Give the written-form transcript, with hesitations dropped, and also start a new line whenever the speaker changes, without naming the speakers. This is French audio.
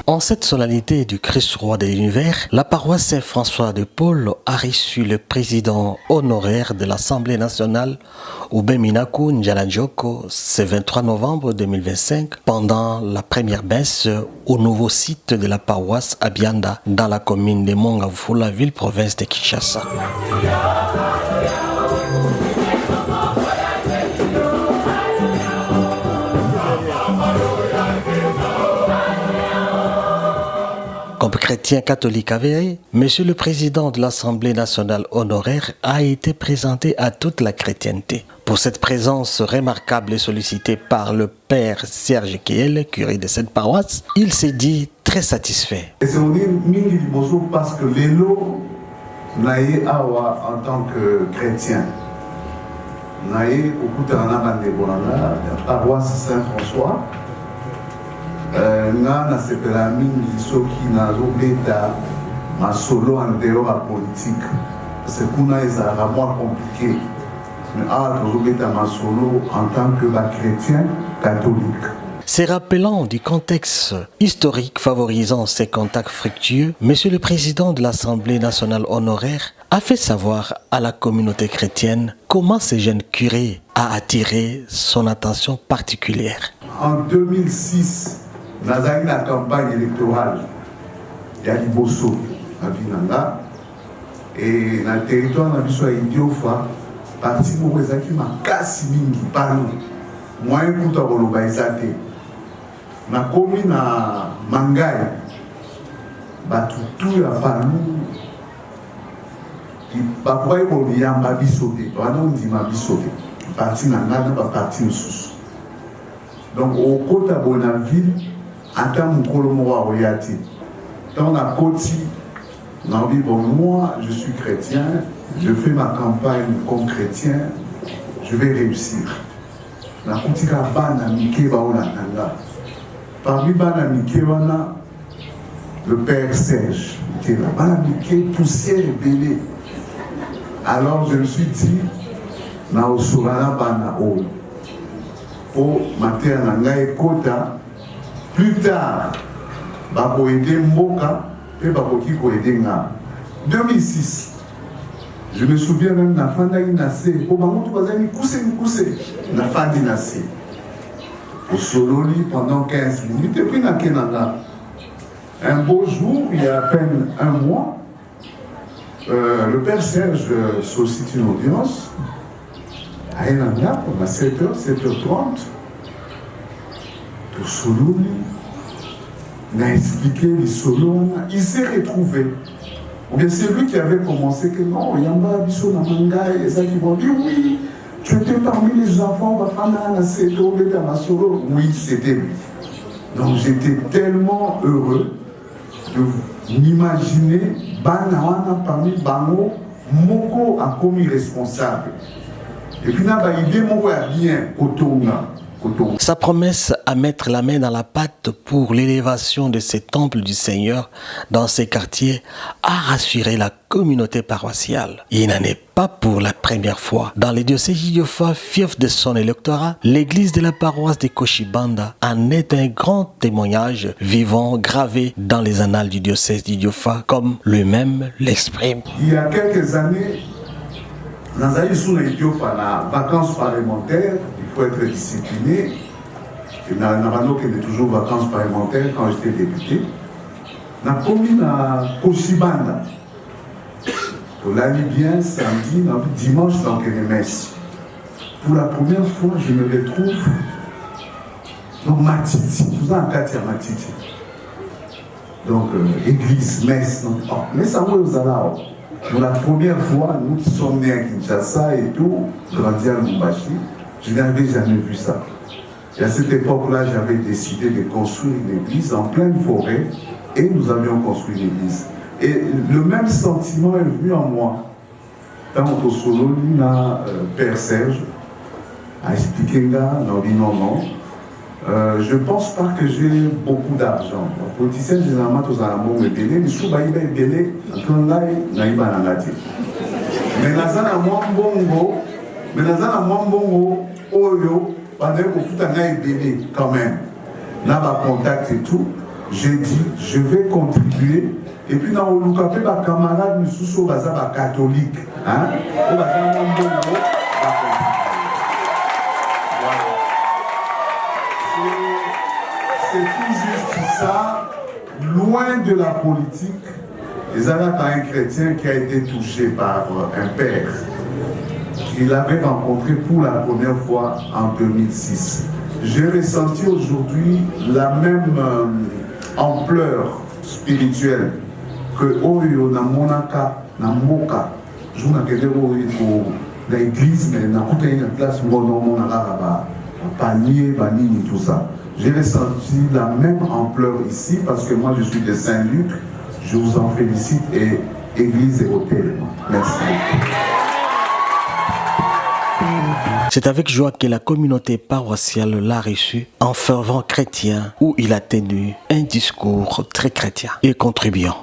En cette solennité du Christ roi de l'univers, la paroisse Saint-François de Paul a reçu le président honoraire de l'Assemblée nationale, Ubeminaku Njalanjoko, ce 23 novembre 2025, pendant la première messe au nouveau site de la paroisse à Bianda, dans la commune de Mongafula, ville-province de Kinshasa. Comme chrétien catholique avéré, Monsieur le Président de l'Assemblée nationale honoraire a été présenté à toute la chrétienté. Pour cette présence remarquable et sollicitée par le Père Serge Kiel, curé de cette paroisse, il s'est dit très satisfait.
Et c'est mingi liboso parce que l'élo naïe awa en tant que chrétien. Naïe au Koutana Bandebolanda, la paroisse Saint-François. Nga sepela mingi soki nazobeta masolo en dehors à politique. C'est kuna ezalaka moins compliqué. Mais tozobeta masolo en tant que chrétien catholique.
Se rappelant du contexte historique favorisant ces contacts fructueux, Monsieur le Président de l'Assemblée nationale honoraire a fait savoir à la communauté chrétienne comment ce jeune curé a attiré son attention particulière.
En 2006, nazali la campagne électorale ya liboso à Vinanga et dans le territoire na biso ya Idiofa parti moko ezalaki makasi mingi palo moyen kuta koloba eza te nakomi na Mangai bato tu ya palu bakoki koliyamba biso te wana ondima biso te parti na nga na baparti mosusu donc okota bona ville ata mokolo moko akoya te tant na koti na obi bon moi je suis chrétien, je fais ma campagne comme chrétien, je vais réussir. Na kotika bana mike baolanda nga parmi bana mike wana le père Serge était là bana mike poussière ebele. Alors je me suis dit na osolana bana o po mater na ngai ekota. Plus tard, bako aidé Mboka et bako qui ko aidé nga. 2006, je me souviens même na fanda inase. Pour bango tu bazani kousé na fanda inase. Au sololi pendant 15 minutes et puis na kenanga. Un beau jour, il y a à peine un mois, le père Serge sollicite une audience à Enanga, à 7h, 7h30. Tout solo, il a expliqué les solos, il s'est retrouvé. Ou bien c'est lui qui avait commencé que non, Yamba Bisso Namanga, et ça qui vont dire oui, tu étais parmi les enfants, oui, c'était lui. Donc j'étais tellement heureux de m'imaginer Banawana parmi Bango, Moko a commis responsable. Et puis n'a pas idée, Moko a bien Otonga.
Sa promesse à mettre la main dans la pâte pour l'élévation de ces temples du Seigneur dans ces quartiers a rassuré la communauté paroissiale. Il n'en est pas pour la première fois. Dans le diocèse d'Idiofa, fief de son électorat, l'église de la paroisse de Koshibanda en est un grand témoignage vivant, gravé dans les annales du diocèse d'Idiofa, comme lui-même l'exprime.
Il y a quelques années, dans les vacances parlementaires, il faut être discipliné. Et Narano qui est toujours vacances parlementaires quand j'étais député. Na commune à Koshibanda. Pour l'année bien, samedi, dimanche dans les messes. Pour la première fois, je me retrouve dans Matiti. Vous avez un quartier à Matiti. Donc, église, messe. Oh, mais ça va aux alors. Pour la première fois, nous qui sommes nés à Kinshasa et tout, grandi à Lubumbashi, je n'avais jamais vu ça. Et à cette époque-là, j'avais décidé de construire une église en pleine forêt et nous avions construit l'église. Et le même sentiment est venu en moi. Tant au solo, Père Serge a expliqué là, non. Je ne pense pas que j'ai beaucoup d'argent. Les politiciens, généralement, tous en amour me belé, mais sous baïba et belé, en train naïba nangati. Mais nazana mwambongo, oyo, pendant que vous avez belé quand même, n'a pas contact et tout. j'ai dit, je vais contribuer. Et puis, dans le cas, mes camarades, nous sommes catholiques. Hein? C'est tout juste ça, loin de la politique. Les Arabes a un chrétien qui a été touché par un père qu'il avait rencontré pour la première fois en 2006. J'ai ressenti aujourd'hui la même ampleur spirituelle que Oyo na Monaka, na Moka. Je vous ai l'église, mais na une place où on a panier, banini, tout ça. J'ai ressenti la même ampleur ici parce que moi je suis de Saint-Luc. Je vous en félicite et église et hôtel. Merci.
C'est avec joie que la communauté paroissiale l'a reçu en fervent chrétien où il a tenu un discours très chrétien et contribuant.